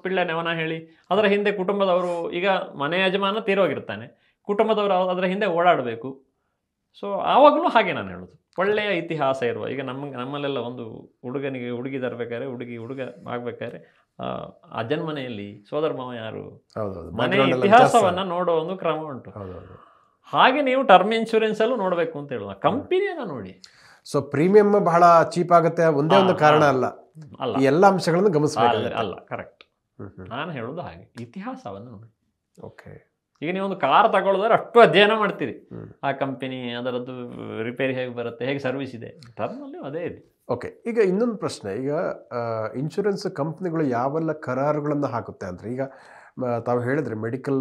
ಪಿಳ್ಳೆ ನೆವನ ಹೇಳಿ ಅದರ ಹಿಂದೆ ಕುಟುಂಬದವರು, ಈಗ ಮನೆ ಯಜಮಾನ ತೀರೋಗಿರ್ತಾನೆ, ಕುಟುಂಬದವರು ಅದರ ಹಿಂದೆ ಓಡಾಡಬೇಕು. ಸೊ ಆವಾಗಲೂ ಹಾಗೆ ನಾನು ಹೇಳೋದು, ಒಳ್ಳೆಯ ಇತಿಹಾಸ ಇರುವ, ಈಗ ನಮ್ಮಲ್ಲೆಲ್ಲ ಒಂದು ಹುಡುಗನಿಗೆ ಹುಡುಗಿ ತರಬೇಕಾದ್ರೆ, ಹುಡುಗ ಆಗ್ಬೇಕಾದ್ರೆ ಅಜ್ಜನ ಮನೆಯಲ್ಲಿ ಸೋದರ ಮಾವ ಯಾರು, ಮನೆಯ ಇತಿಹಾಸವನ್ನ ನೋಡೋ ಒಂದು ಕ್ರಮ ಉಂಟು. ಹಾಗೆ ನೀವು ಟರ್ಮ್ ಇನ್ಶೂರೆನ್ಸ್ ಅಲ್ಲೂ ನೋಡಬೇಕು ಅಂತ ಹೇಳುವ, ಕಂಪನಿಯನ್ನ ನೋಡಿ. ಸೊ ಪ್ರೀಮಿಯಂ ಬಹಳ ಚೀಪ್ ಆಗುತ್ತೆ ಒಂದೇ ಒಂದು ಕಾರಣ ಅಲ್ಲ, ಈ ಎಲ್ಲ ಅಂಶಗಳನ್ನು ಗಮನಿಸಬೇಕು ಅಲ್ಲ. ಕರೆಕ್ಟ್. ನಾನು ಹೇಳೋದು ಹಾಗೆ, ಇತಿಹಾಸವನ್ನು ನೋಡಿ. ಓಕೆ. ಈಗ ನೀವೊಂದು ಕಾರ್ ತಗೊಳ್ಳೋದ್ರೆ ಅಷ್ಟು ಅಧ್ಯಯನ ಮಾಡ್ತೀರಿ, ಆ ಕಂಪನಿ ಅದರದ್ದು ರಿಪೇರಿ ಹೇಗೆ ಬರುತ್ತೆ, ಹೇಗೆ ಸರ್ವಿಸ್ ಇದೆ, ಟರ್ಮಲ್ಲಿ ಅದೇ ಇದೆ. ಓಕೆ. ಈಗ ಇನ್ನೊಂದು ಪ್ರಶ್ನೆ, ಈಗ ಇನ್ಶೂರೆನ್ಸ್ ಕಂಪ್ನಿಗಳು ಯಾವೆಲ್ಲ ಕರಾರುಗಳನ್ನು ಹಾಕುತ್ತೆ ಅಂದರೆ, ಈಗ ತಾವು ಹೇಳಿದ್ರೆ ಮೆಡಿಕಲ್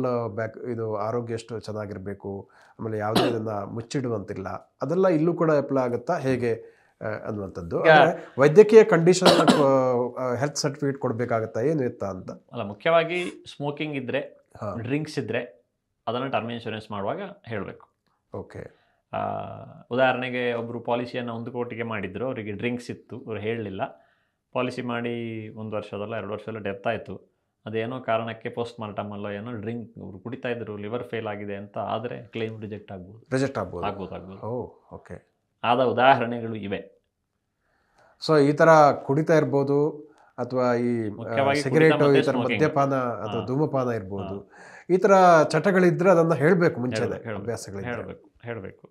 ಇದು ಆರೋಗ್ಯ ಎಷ್ಟು ಚೆನ್ನಾಗಿರಬೇಕು, ಆಮೇಲೆ ಯಾವುದೇ ಇದನ್ನು ಮುಚ್ಚಿಡುವಂತಿಲ್ಲ, ಅದೆಲ್ಲ ಇಲ್ಲೂ ಕೂಡ ಅಪ್ಲೈ ಆಗುತ್ತಾ ಹೇಗೆ ಅನ್ನುವಂಥದ್ದು. ವೈದ್ಯಕೀಯ ಕಂಡೀಷನ್ ಹೆಲ್ತ್ ಸರ್ಟಿಫಿಕೇಟ್ ಕೊಡಬೇಕಾಗತ್ತಾ, ಏನು ಇತ್ತಾ ಅಂತ? ಅಲ್ಲ, ಮುಖ್ಯವಾಗಿ ಸ್ಮೋಕಿಂಗ್ ಇದ್ದರೆ, ಡ್ರಿಂಕ್ಸ್ ಇದ್ದರೆ ಅದನ್ನು ಟರ್ಮ್ ಇನ್ಶೂರೆನ್ಸ್ ಮಾಡುವಾಗ ಹೇಳಬೇಕು. ಓಕೆ. ಉದಾಹರಣೆಗೆ ಒಬ್ಬರು ಪಾಲಿಸಿಯನ್ನು 1 ಕೋಟಿಗೆ ಮಾಡಿದ್ರು, ಅವರಿಗೆ ಡ್ರಿಂಕ್ಸ್ ಇತ್ತು, ಅವರು ಹೇಳಲಿಲ್ಲ, ಪಾಲಿಸಿ ಮಾಡಿ 1 ವರ್ಷದಲ್ಲ 2 ವರ್ಷದಲ್ಲ ಡೆತ್ ಆಯಿತು, ಅದೇನೋ ಕಾರಣಕ್ಕೆ ಪೋಸ್ಟ್ ಮಾರ್ಟಮ್ ಅಲ್ಲೋ ಏನೋ ಡ್ರಿಂಕ್ ಅವರು ಕುಡಿತಾ ಇದ್ರು, ಲಿವರ್ ಫೇಲ್ ಆಗಿದೆ ಅಂತ ಆದರೆ ಕ್ಲೇಮ್ ರಿಜೆಕ್ಟ್ ಆಗ್ಬೋದು. ಓಕೆ. ಆದ ಉದಾಹರಣೆಗಳು ಇವೆ. ಸೊ ಈ ಥರ ಕುಡಿತಾ ಇರ್ಬೋದು, ಅಥವಾ ಈ ಸಿಗರೇಟ್, ಈ ಥರ ಮದ್ಯಪಾನ ಅಥವಾ ಧೂಮಪಾನ ಇರ್ಬೋದು, ಈ ಥರ ಚಟಗಳಿದ್ರೆ ಅದನ್ನು ಹೇಳಬೇಕು ಮುಂಚೆ, ಅಭ್ಯಾಸಗಳು ಹೇಳಬೇಕು,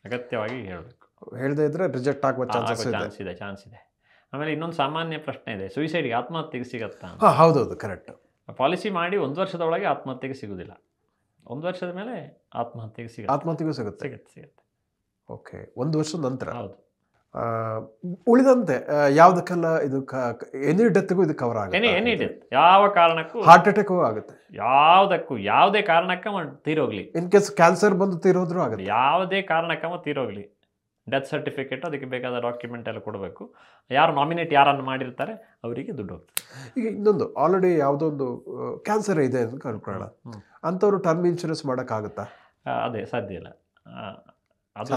ಅಗತ್ಯವಾಗಿ ಹೇಳಬೇಕು. ಹೇಳದೇ ಇದ್ರೆ ರಿಜೆಕ್ಟ್ ಆಗುವ ಚಾನ್ಸ್ ಇದೆ. ಆಮೇಲೆ ಇನ್ನೊಂದು ಸಾಮಾನ್ಯ ಪ್ರಶ್ನೆ ಇದೆ, ಸುಯಿಸೈಡ್ಗೆ ಆತ್ಮಹತ್ಯೆಗೆ ಸಿಗತ್ತಾ? ಹೌದೌದು, ಕರೆಕ್ಟ್. ಪಾಲಿಸಿ ಮಾಡಿ 1 ವರ್ಷದೊಳಗೆ ಆತ್ಮಹತ್ಯೆಗೆ ಸಿಗುವುದಿಲ್ಲ, 1 ವರ್ಷದ ಮೇಲೆ ಆತ್ಮಹತ್ಯೆಗೂ ಸಿಗುತ್ತೆ. ಓಕೆ. 1 ವರ್ಷದ ನಂತರ. ಹೌದು. ಉಳಿದಂತೆ ಯಾವುದಕ್ಕೆಲ್ಲ ಇದು ಎನಿ ಡೆತ್ಗೂ ಇದು ಕವರ್ ಆಗುತ್ತೆ? ಎನಿ ಡೆತ್, ಯಾವ ಕಾರಣಕ್ಕೂ, ಹಾರ್ಟ್ ಅಟ್ಯಾಕ್ ಆಗುತ್ತೆ, ಯಾವುದೇ ಕಾರಣಕ್ಕ ತೀರೋಗ್ಲಿ, ಇನ್ ಕೇಸ್ ಕ್ಯಾನ್ಸರ್ ಬಂದು ತೀರೋದ್ರೂ ಆಗುತ್ತೆ, ಯಾವುದೇ ಕಾರಣಕ್ಕ ತೀರೋಗ್ಲಿ, ಡೆತ್ ಸರ್ಟಿಫಿಕೇಟ್, ಅದಕ್ಕೆ ಬೇಕಾದ ಡಾಕ್ಯುಮೆಂಟ್ ಎಲ್ಲ ಕೊಡಬೇಕು. ಯಾರು ನಾಮಿನೇಟ್ ಯಾರನ್ನು ಮಾಡಿರ್ತಾರೆ ಅವರಿಗೆ ದುಡ್ಡು ಹೋಗ್ತದೆ. ಈಗ ಇನ್ನೊಂದು ಆಲ್ರೆಡಿ ಯಾವುದೋ ಒಂದು ಕ್ಯಾನ್ಸರ್ ಇದೆ ಅಂತ ಕಲ್ಕೊಳ್ಳೋಣ, ಅಂಥವ್ರು ಟರ್ಮ್ ಇನ್ಶೂರೆನ್ಸ್ ಮಾಡೋಕ್ಕಾಗುತ್ತಾ? ಅದೇ ಸಾಧ್ಯ ಇಲ್ಲ. ಅದು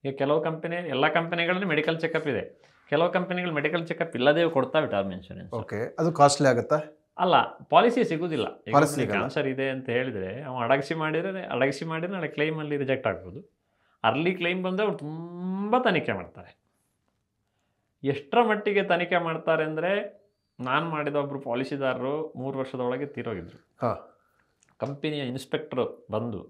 ಈಗ ಕೆಲವು ಕಂಪನಿ, ಎಲ್ಲ ಕಂಪನಿಗಳಲ್ಲಿ ಮೆಡಿಕಲ್ ಚೆಕಪ್ ಇದೆ, ಕೆಲವು ಕಂಪನಿಗಳು ಮೆಡಿಕಲ್ ಚೆಕಪ್ ಇಲ್ಲದೇ ಕೊಡ್ತಾವೆ ಟರ್ಮ್ ಇನ್ಶೂರೆನ್ಸ್. ಓಕೆ, ಅದು ಕಾಸ್ಟ್ಲಿ ಆಗುತ್ತಾ? ಅಲ್ಲ, ಪಾಲಿಸಿ ಸಿಗೋದಿಲ್ಲ. ಕ್ಯಾನ್ಸರ್ ಇದೆ ಅಂತ ಹೇಳಿದರೆ ಅವ ಅಡಗಿಸಿ ಮಾಡಿದರೆ ನಾಳೆ ಕ್ಲೈಮಲ್ಲಿ ರಿಜೆಕ್ಟ್ ಆಗ್ಬೋದು. ಅರ್ಲಿ ಕ್ಲೈಮ್ ಬಂದರೆ ಅವ್ರು ತುಂಬ ತನಿಖೆ ಮಾಡ್ತಾರೆ. ಎಷ್ಟರ ಮಟ್ಟಿಗೆ ತನಿಖೆ ಮಾಡ್ತಾರೆ ಅಂದರೆ, ನಾನು ಮಾಡಿದ ಒಬ್ಬರು ಪಾಲಿಸಿದಾರರು 3 ವರ್ಷದೊಳಗೆ ತೀರೋಗಿದ್ರು. ಕಂಪನಿಯ ಇನ್ಸ್ಪೆಕ್ಟ್ರು ಬಂದು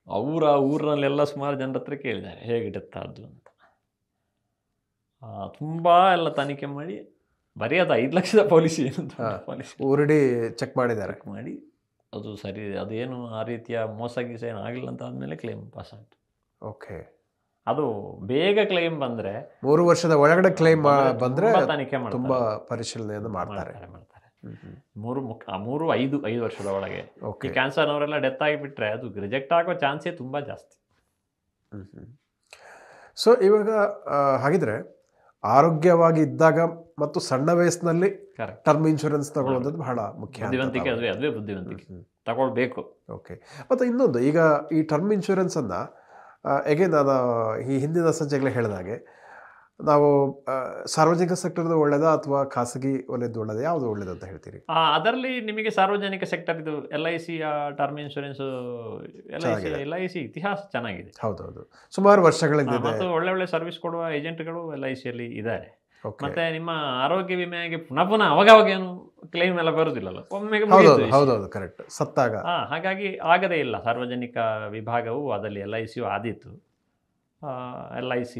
ಅವರ ಊರಿನಲ್ಲೆಲ್ಲ ಸುಮಾರು ಜನರ ಹತ್ರ ಕೇಳಿದ್ದಾರೆ ಹೇಗೆ ಡೆತ್ ಆದ್ದು ಅಂತ. ತುಂಬ ಎಲ್ಲ ತನಿಖೆ ಮಾಡಿ ಬರೀ ಅದು 5 ಲಕ್ಷದ ಪಾಲಿಸಿ ಪಾಲಿಸಿ ಊರಡಿ ಚೆಕ್ ಮಾಡಿದ್ದಾರೆ, ಮಾಡಿ ಅದು ಸರಿ, ಅದೇನು ಆ ರೀತಿಯ ಮೋಸ ಗೀಸ ಏನು ಆಗಿಲ್ಲ ಅಂತ ಆದಮೇಲೆ ಕ್ಲೇಮ್ ಪಾಸ್ ಆಯಿತು. ಓಕೆ, ಅದು ಬೇಗ ಕ್ಲೈಮ್ ಬಂದರೆ 3 ವರ್ಷದ ಒಳಗಡೆ ಕ್ಲೈಮ್ ಬಂದರೆ ತನಿಖೆ ಮಾಡಿ ತುಂಬ ಪರಿಶೀಲನೆಯನ್ನು ಮಾಡ್ತಾರೆ. 3-5 ವರ್ಷದ ಒಳಗೆ. ಈ ಕ್ಯಾನ್ಸರ್ನವರೆಲ್ಲ ಡೆತ್ ಆಗಿಬಿಟ್ರೆ ಅದು ರಿಜೆಕ್ಟ್ ಆಗೋ ಚಾನ್ಸೇ ತುಂಬ ಜಾಸ್ತಿ. ಸೊ ಇವಾಗ ಹಾಗಿದ್ರೆ ಆರೋಗ್ಯವಾಗಿ ಇದ್ದಾಗ ಮತ್ತು ಸಣ್ಣ ವಯಸ್ಸಿನಲ್ಲಿ ಟರ್ಮ್ ಇನ್ಶೂರೆನ್ಸ್ ತಗೊಳ್ಳೋದು ಬಹಳ ಮುಖ್ಯ. ಬುದ್ಧಿವಂತಿಕೆ, ಅದುವೇ ಬುದ್ಧಿವಂತಿಕೆ, ತಗೊಳ್ಬೇಕು. ಓಕೆ, ಮತ್ತು ಇನ್ನೊಂದು, ಈಗ ಈ ಟರ್ಮ್ ಇನ್ಶೂರೆನ್ಸನ್ನು ಹೇಗೆ ನಾನು ಈ ಹಿಂದಿನ ಸಂಚಿಕೆಗಳು ಹೇಳಿದಾಗೆ ನಾವು ಸಾರ್ವಜನಿಕ ಸೆಕ್ಟರ್ದು ಒಳ್ಳೆಯದಾ ಅಥವಾ ಖಾಸಗಿ ವಲಯದ್ದು ಒಳ್ಳೆಯದು, ಯಾವುದು ಒಳ್ಳೆಯದು ಅಂತ ಹೇಳ್ತೀರಿ? ಅದರಲ್ಲಿ ನಿಮಗೆ ಸಾರ್ವಜನಿಕ ಸೆಕ್ಟರ್ ಇದು LIC ಟರ್ಮ್ ಇನ್ಶೂರೆನ್ಸ್, LIC ಇತಿಹಾಸ ಚೆನ್ನಾಗಿದೆ. ಹೌದೌದು, ಸುಮಾರು ವರ್ಷಗಳಿಂದ ಮತ್ತು ಒಳ್ಳೆ ಸರ್ವಿಸ್ ಕೊಡುವ ಏಜೆಂಟ್ಗಳು LICಯಲ್ಲಿ ಇದ್ದಾರೆ. ಮತ್ತೆ ನಿಮ್ಮ ಆರೋಗ್ಯ ವಿಮೆಗೆ ಪುನಃ ಅವಾಗ ಏನು ಕ್ಲೈಮ್ ಎಲ್ಲ ಬರುವುದಿಲ್ಲಲ್ಲ, ಒಮ್ಮೆಗೆ. ಹೌದೌದು, ಕರೆಕ್ಟ್, ಸತ್ತಾಗ. ಹಾಗಾಗಿ ಆಗದೇ ಇಲ್ಲ. ಸಾರ್ವಜನಿಕ ವಿಭಾಗವು ಅದರಲ್ಲಿ LIC ಆದೀತು. LIC,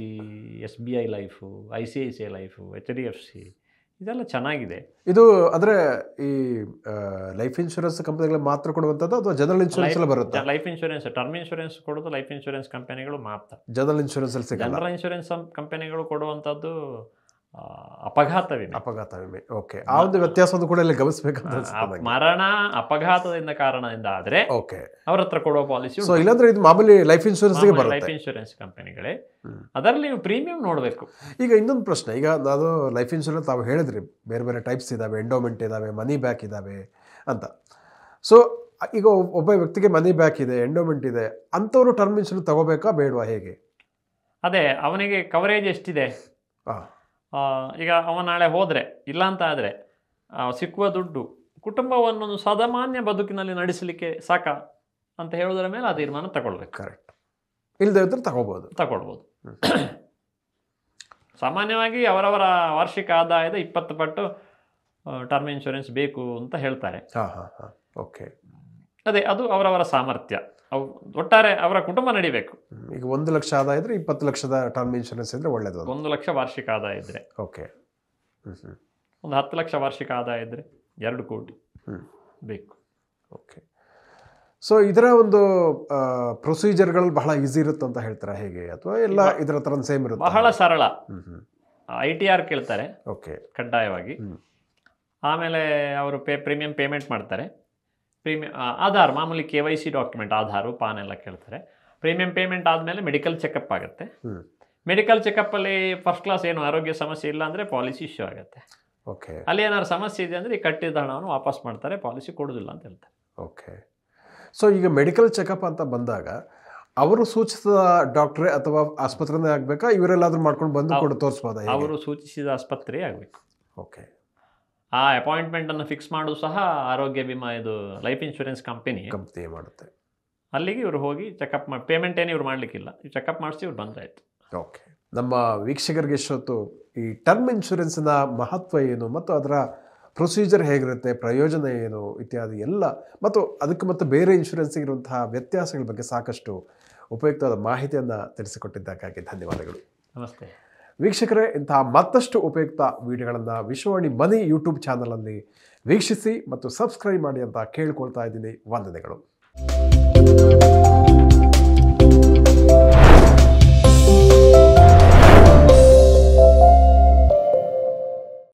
SBI life, ICICI life, HDFC ಇದೆಲ್ಲ ಚೆನ್ನಾಗಿದೆ. ಇದು ಅಂದರೆ ಈ ಲೈಫ್ ಇನ್ಶೂರೆನ್ಸ್ ಕಂಪನಿಗಳು ಮಾತ್ರ ಕೊಡುವಂಥದ್ದು ಅಥವಾ ಜನರಲ್ ಇನ್ಶೂರೆನ್ಸ್ ಎಲ್ಲ ಬರುತ್ತೆ? ಲೈಫ್ ಇನ್ಶೂರೆನ್ಸ್, ಟರ್ಮ್ ಇನ್ಶೂರೆನ್ಸ್ ಕೊಡೋದು ಲೈಫ್ ಇನ್ಶೂರೆನ್ಸ್ ಕಂಪನಿಗಳು ಮಾತ್ರ. ಜನರಲ್ ಇನ್ಶೂರೆನ್ಸ್ ಅಲ್ಲಿ ಸಿಗಲ್ಲ. ಜನರಲ್ ಇನ್ಶೂರೆನ್ಸ್ ಕಂಪನಿಗಳು ಕೊಡುವಂಥದ್ದು ಅಪಘಾತ ವಿಮೆ. ಓಕೆ, ಆ ಒಂದು ವ್ಯತ್ಯಾಸವನ್ನು ಕೂಡ ಇಲ್ಲಿ ಗಮನಿಸಬೇಕಂತ. ಮರಣ ಅಪಘಾತದಿಂದ ಕಾರಣದಿಂದ ಆದರೆ ಓಕೆ ಅವ್ರ ಹತ್ರ ಕೊಡುವ ಪಾಲಿಸಿ. ಸೊ ಇಲ್ಲಾಂದ್ರೆ ಇದು ಮಾಮೂಲಿ ಲೈಫ್ ಇನ್ಶೂರೆನ್ಸ್ ಲೈಫ್ ಇನ್ಶೂರೆನ್ಸ್ ಕಂಪನಿಗಳೇ, ಅದರಲ್ಲಿ ನೀವು ಪ್ರೀಮಿಯಂ ನೋಡಬೇಕು. ಈಗ ಇನ್ನೊಂದು ಪ್ರಶ್ನೆ, ಈಗ ನಾನು ಲೈಫ್ ಇನ್ಶೂರೆನ್ಸ್ ತಾವು ಹೇಳಿದ್ರಿ ಬೇರೆ ಬೇರೆ ಟೈಪ್ಸ್ ಇದಾವೆ, ಎಂಡೋಮೆಂಟ್ ಇದಾವೆ, ಮನಿ ಬ್ಯಾಕ್ ಇದಾವೆ ಅಂತ. ಸೊ ಈಗ ಒಬ್ಬ ವ್ಯಕ್ತಿಗೆ ಮನಿ ಬ್ಯಾಕ್ ಇದೆ, ಎಂಡೋಮೆಂಟ್ ಇದೆ, ಅಂಥವ್ರು ಟರ್ಮ್ ಇನ್ಶೂರೆನ್ಸ್ ತಗೋಬೇಕಾ ಬೇಡವಾ, ಹೇಗೆ? ಅದೇ ಅವನಿಗೆ ಕವರೇಜ್ ಎಷ್ಟಿದೆ. ಈಗ ಅವ ನಾಳೆ ಹೋದರೆ, ಇಲ್ಲ ಅಂತ ಆದರೆ ಸಿಕ್ಕುವ ದುಡ್ಡು ಕುಟುಂಬವನ್ನು ಸಾಮಾನ್ಯ ಬದುಕಿನಲ್ಲಿ ನಡೆಸಲಿಕ್ಕೆ ಸಾಕ ಅಂತ ಹೇಳೋದರ ಮೇಲೆ ಆ ತೀರ್ಮಾನ ತಗೊಳ್ಬೇಕು. ಕರೆಕ್ಟ್, ಇಲ್ಲದೆ ಇದ್ರೆ ತಗೊಳ್ಬೋದು. ಸಾಮಾನ್ಯವಾಗಿ ಅವರವರ ವಾರ್ಷಿಕ ಆದಾಯದ 20 ಪಟ್ಟು ಟರ್ಮ್ ಇನ್ಶೂರೆನ್ಸ್ ಬೇಕು ಅಂತ ಹೇಳ್ತಾರೆ. ಓಕೆ, ಅದೇ ಅದು ಅವರವರ ಸಾಮರ್ಥ್ಯ. ಒಟ್ಟಾರೆ ಅವರ ಕುಟುಂಬ ನಡಿಬೇಕು. ಈಗ 1 ಲಕ್ಷ ಆದಾಯ ಇದ್ರೆ 20 ಲಕ್ಷದ ಟರ್ಮ್ ಇನ್ಶೂರೆನ್ಸ್ ಇದ್ರೆ ಒಳ್ಳೇದು. 1 ಲಕ್ಷ ವಾರ್ಷಿಕ ಆದಾಯ ಇದ್ರೆ ಓಕೆ, ಒಂದು 10 ಲಕ್ಷ ವಾರ್ಷಿಕ ಆದಾಯ ಇದ್ರೆ 2 ಕೋಟಿ ಬೇಕು. ಓಕೆ, ಸೊ ಇದರ ಒಂದು ಪ್ರೊಸೀಜರ್ಗಳು ಬಹಳ ಈಸಿ ಇರುತ್ತೆ ಅಂತ ಹೇಳ್ತಾರೆ, ಹೇಗೆ? ಅಥವಾ ಎಲ್ಲ ಇದರ ಥರ ಸೇಮ್ ಇರುತ್ತೆ? ಬಹಳ ಸರಳ. ITR ಕೇಳ್ತಾರೆ, ಓಕೆ, ಕಡ್ಡಾಯವಾಗಿ. ಆಮೇಲೆ ಅವರು ಪ್ರೀಮಿಯಂ ಪೇಮೆಂಟ್ ಮಾಡ್ತಾರೆ. ಆಧಾರ್, ಮಾಮೂಲಿ KYC ಡಾಕ್ಯುಮೆಂಟ್, ಆಧಾರು, ಪಾನ್ ಎಲ್ಲ ಕೇಳ್ತಾರೆ. ಪ್ರೀಮಿಯಂ ಪೇಮೆಂಟ್ ಆದಮೇಲೆ ಮೆಡಿಕಲ್ ಚೆಕಪ್ ಆಗುತ್ತೆ. ಮೆಡಿಕಲ್ ಚೆಕಪ್ಪಲ್ಲಿ ಫಸ್ಟ್ ಕ್ಲಾಸ್ ಏನು ಆರೋಗ್ಯ ಸಮಸ್ಯೆ ಇಲ್ಲ ಅಂದರೆ ಪಾಲಿಸಿ ಇಶ್ಯೂ ಆಗುತ್ತೆ. ಓಕೆ, ಅಲ್ಲಿ ಏನಾದ್ರು ಸಮಸ್ಯೆ ಇದೆ ಅಂದರೆ ಈ ಕಟ್ಟಿದ ಹಣವನ್ನು ವಾಪಸ್ ಮಾಡ್ತಾರೆ, ಪಾಲಿಸಿ ಕೊಡೋದಿಲ್ಲ ಅಂತ ಹೇಳ್ತಾರೆ. ಓಕೆ, ಸೊ ಈಗ ಮೆಡಿಕಲ್ ಚೆಕಪ್ ಅಂತ ಬಂದಾಗ ಅವರು ಸೂಚಿಸಿದ ಡಾಕ್ಟ್ರೇ ಅಥವಾ ಆಸ್ಪತ್ರೆನೇ ಆಗಬೇಕಾ, ಇವರೆಲ್ಲಾದ್ರೂ ಮಾಡ್ಕೊಂಡು ಬಂದು ತೋರಿಸ್ಬೋದಾ? ಅವರು ಸೂಚಿಸಿದ ಆಸ್ಪತ್ರೆ ಆಗಬೇಕು. ಓಕೆ, ಆ ಅಪಾಯಿಂಟ್ಮೆಂಟನ್ನು ಫಿಕ್ಸ್ ಮಾಡೋದು ಸಹ ಆರೋಗ್ಯ ವಿಮಾ, ಇದು ಲೈಫ್ ಇನ್ಶೂರೆನ್ಸ್ ಕಂಪನಿ ಮಾಡುತ್ತೆ. ಅಲ್ಲಿಗೆ ಇವರು ಹೋಗಿ ಚೆಕಪ್ ಮಾಡಿ, ಪೇಮೆಂಟ್ ಏನು ಇವ್ರು ಮಾಡಲಿಕ್ಕಿಲ್ಲ, ಚೆಕಪ್ ಮಾಡಿಸಿ ಇವ್ರು ಬಂದಾಯಿತು. ಓಕೆ, ನಮ್ಮ ವೀಕ್ಷಕರಿಗೆ ಇಷ್ಟೊತ್ತು ಈ ಟರ್ಮ್ ಇನ್ಶೂರೆನ್ಸಿನ ಮಹತ್ವ ಏನು ಮತ್ತು ಅದರ ಪ್ರೊಸೀಜರ್ ಹೇಗಿರುತ್ತೆ, ಪ್ರಯೋಜನ ಏನು ಇತ್ಯಾದಿ ಎಲ್ಲ, ಮತ್ತು ಅದಕ್ಕೆ ಮತ್ತು ಬೇರೆ ಇನ್ಶೂರೆನ್ಸಿಗೆ ಇರುವಂತಹ ವ್ಯತ್ಯಾಸಗಳ ಬಗ್ಗೆ ಸಾಕಷ್ಟು ಉಪಯುಕ್ತವಾದ ಮಾಹಿತಿಯನ್ನು ತಿಳಿಸಿಕೊಟ್ಟಿದ್ದಕ್ಕಾಗಿ ಧನ್ಯವಾದಗಳು. ನಮಸ್ತೆ ವೀಕ್ಷಕರೇ, ಇಂತಹ ಮತ್ತಷ್ಟು ಉಪಯುಕ್ತ ವಿಡಿಯೋಗಳನ್ನು ವಿಶ್ವವಾಣಿ ಮನಿ ಯೂಟ್ಯೂಬ್ ಚಾನಲಲ್ಲಿ ವೀಕ್ಷಿಸಿ ಮತ್ತು ಸಬ್ಸ್ಕ್ರೈಬ್ ಮಾಡಿ ಅಂತ ಕೇಳ್ಕೊಳ್ತಾ ಇದ್ದೀನಿ. ವಂದನೆಗಳು.